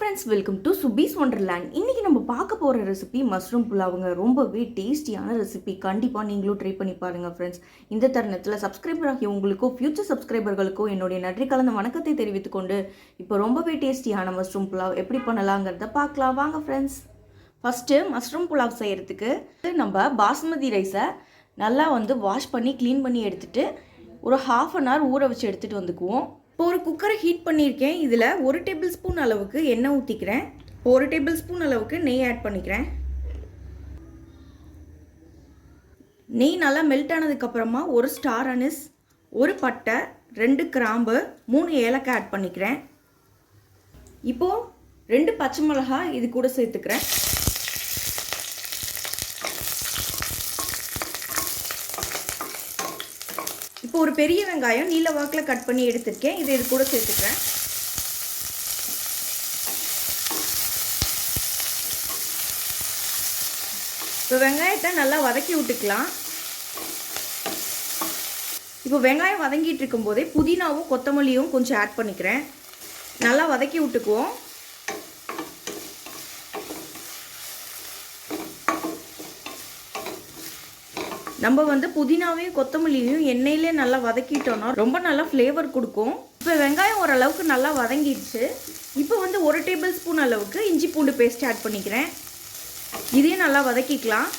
friends, welcome to Subis Wonderland. இன்னைக்கு நம்ம பார்க்க போற ரெசிபி மஷ்ரூம் புலாவுங்க. ரொம்பவே டேஸ்டியான ரெசிபி. கண்டிப்பா நீங்களும் ட்ரை பண்ணி பாருங்க फ्रेंड्स. இந்த தருணத்துல சப்ஸ்கிரைபர் ஆகிய உங்களுக்கோ ஃபியூச்சர் சப்ஸ்கிரைபர்களுக்கோ என்னுடைய நன்றி கலந்த வணக்கத்தை தெரிவித்துக் கொண்டு இப்போ ரொம்பவே டேஸ்டியான மஷ்ரூம் புலாவ் எப்படி பண்ணலாம்ங்கறத பார்க்கலாம் வாங்க फ्रेंड्स. ஃபர்ஸ்ட் மஷ்ரூம் புலாவ் செய்யறதுக்கு நம்ம பாஸ்மதி ரைஸை நல்லா வாஷ் பண்ணி க்ளீன் பண்ணி எடுத்துட்டு ஒரு ½ அன் ஹவர் ஊற வச்சு எடுத்துட்டு வந்துக்குவோம். இப்போ ஒரு குக்கரை ஹீட் பண்ணியிருக்கேன். இதில் 1 டேபிள் ஸ்பூன் அளவுக்கு எண்ணெய் ஊற்றிக்கிறேன். 1 டேபிள் ஸ்பூன் அளவுக்கு நெய் ஆட் பண்ணிக்கிறேன். நெய் நல்லா மெல்ட் ஆனதுக்கப்புறமா 1 ஸ்டார் அனிஸ், 1 பட்டை, 2 கிராம்பு, 3 ஏலக்காய் ஆட் பண்ணிக்கிறேன். இப்போது 2 பச்சை மிளகாய் இது கூட சேர்த்துக்கிறேன். இப்போ ஒரு பெரிய வெங்காயம் நீல வாக்கில் கட் பண்ணி எடுத்துருக்கேன். இது கூட சேர்த்துக்கிறேன். இப்போ வெங்காயத்தை நல்லா வதக்கி விட்டுக்கலாம். இப்போ வெங்காயம் வதங்கிட்டு இருக்கும் போதே புதினாவும் கொத்தமல்லியும் கொஞ்சம் ஆட் பண்ணிக்கிறேன். நல்லா வதக்கி விட்டுக்குவோம். நம்ம புதினாவையும் கொத்தமல்லியும் எண்ணெயிலே நல்லா வதக்கிட்டோம்னா ரொம்ப நல்லா ஃப்ளேவர் கொடுக்கும். இப்போ வெங்காயம் ஓரளவுக்கு நல்லா வதங்கிடுச்சு. இப்போ 1 டேபிள் ஸ்பூன் அளவுக்கு இஞ்சி பூண்டு பேஸ்ட் ஆட் பண்ணிக்கிறேன். இதையும் நல்லா வதக்கிக்கலாம்.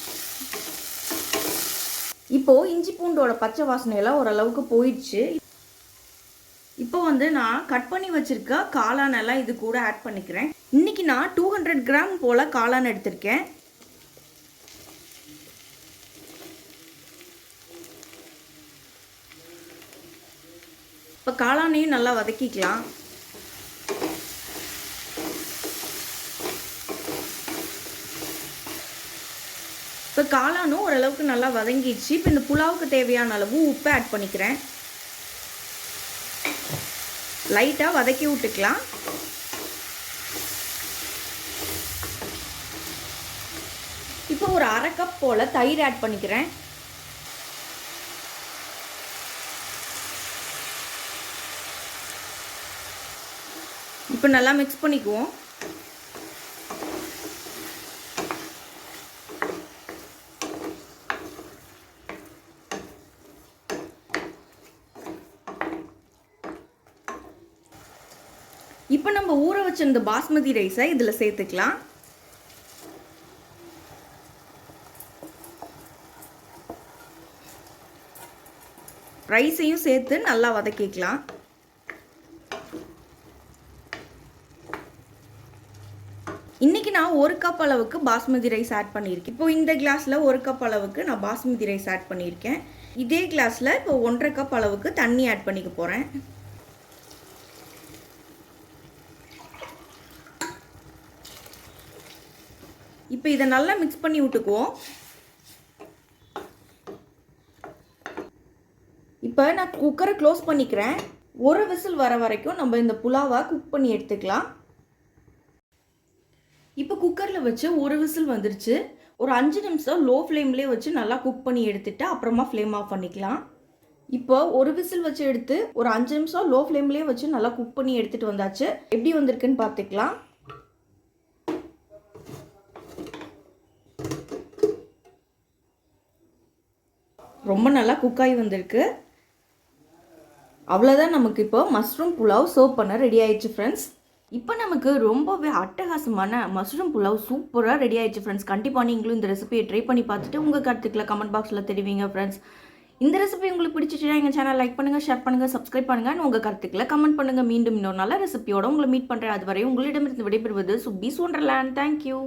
இப்போது இஞ்சி பூண்டோட பச்சை வாசனையெல்லாம் ஓரளவுக்கு போயிடுச்சு. இப்போ நான் கட் பண்ணி வச்சுருக்க காளான் எல்லாம் இது கூட ஆட் பண்ணிக்கிறேன். இன்றைக்கி நான் 200 கிராம் போல் காளான் எடுத்திருக்கேன். இப்போ காளானையும் நல்லா வதக்கிக்கலாம். இப்போ காளானும் ஓரளவுக்கு நல்லா வதங்கிடுச்சு. இப்போ இந்த புலாவுக்கு தேவையான அளவு உப்பு ஆட் பண்ணிக்கிறேன். லைட்டாக வதக்கி விட்டுக்கலாம். இப்போ ஒரு ½ கப் போல் தயிர் ஆட் பண்ணிக்கிறேன். இப்போ நல்லா மிக்ஸ் பண்ணிக்குவோம். இப்போ நம்ம ஊற வச்சிருந்த பாஸ்மதி ரைஸை இதில் சேர்த்துக்கலாம். ரைஸையும் சேர்த்து நல்லா வதக்கிக்கலாம். இன்றைக்கி நான் 1 கப் அளவுக்கு பாஸ்மதி ரைஸ் ஆட் பண்ணியிருக்கேன். இப்போ இந்த கிளாஸில் 1 கப் அளவுக்கு நான் பாஸ்மதி ரைஸ் ஆட் பண்ணியிருக்கேன். இதே கிளாஸில் இப்போ 1½ கப் அளவுக்கு தண்ணி ஆட் பண்ணிக்க போகிறேன். இப்போ இதை நல்லா மிக்ஸ் பண்ணி விட்டுக்குவோம். இப்போ நான் குக்கரை க்ளோஸ் பண்ணிக்கிறேன். ஒரு விசில் வர வரைக்கும் நம்ம இந்த புலாவை குக் பண்ணி எடுத்துக்கலாம். இப்போ குக்கரில் வச்சு ஒரு விசில் வந்துருச்சு. ஒரு 5 நிமிஷம் லோ ஃப்ளேம்லேயே வச்சு நல்லா குக் பண்ணி எடுத்துட்டு அப்புறமா ஃப்ளேம் ஆஃப் பண்ணிக்கலாம். இப்போ ஒரு விசில் வச்சு எடுத்து ஒரு 5 நிமிஷம் லோ ஃப்ளேம்லேயே வச்சு நல்லா குக் பண்ணி எடுத்துகிட்டு வந்தாச்சு. எப்படி வந்திருக்குன்னு பார்த்துக்கலாம். ரொம்ப நல்லா குக்காகி வந்திருக்கு. அவ்வளோதான், நமக்கு இப்போ மஷ்ரூம் புலாவ் சர்வ் பண்ண ரெடி ஆயிடுச்சு ஃப்ரெண்ட்ஸ். இப்போ நமக்கு ரொம்பவே அட்டகாசமான மஷ்ரூம் புலாவ் சூப்பராக ரெடி ஆயிடுச்சு ஃப்ரெண்ட்ஸ். கண்டிப்பாக நீங்களும் இந்த ரெசிபியை ட்ரை பண்ணி பார்த்துட்டு உங்கள் கருத்துக்களை கமெண்ட் பாக்ஸில் தெரிவிங்க ஃப்ரெண்ட்ஸ். இந்த ரெசிபி உங்களுக்கு பிடிச்சிச்சுன்னா எங்கள் சேனல் லைக் பண்ணுங்கள், ஷேர் பண்ணுங்கள், சப்ஸ்கிரைப் பண்ணுங்கள். உங்கள் கருத்துக்களை கமெண்ட் பண்ணுங்கள். மீண்டும் இன்னொரு நல்ல ரெசிபியோட உங்களை மீட் பண்ணுறேன். அதுவரை உங்களிடமிருந்து விடைபெறுவது சுபீஸ் ஒண்டர்லேண்ட். தேங்க்யூ.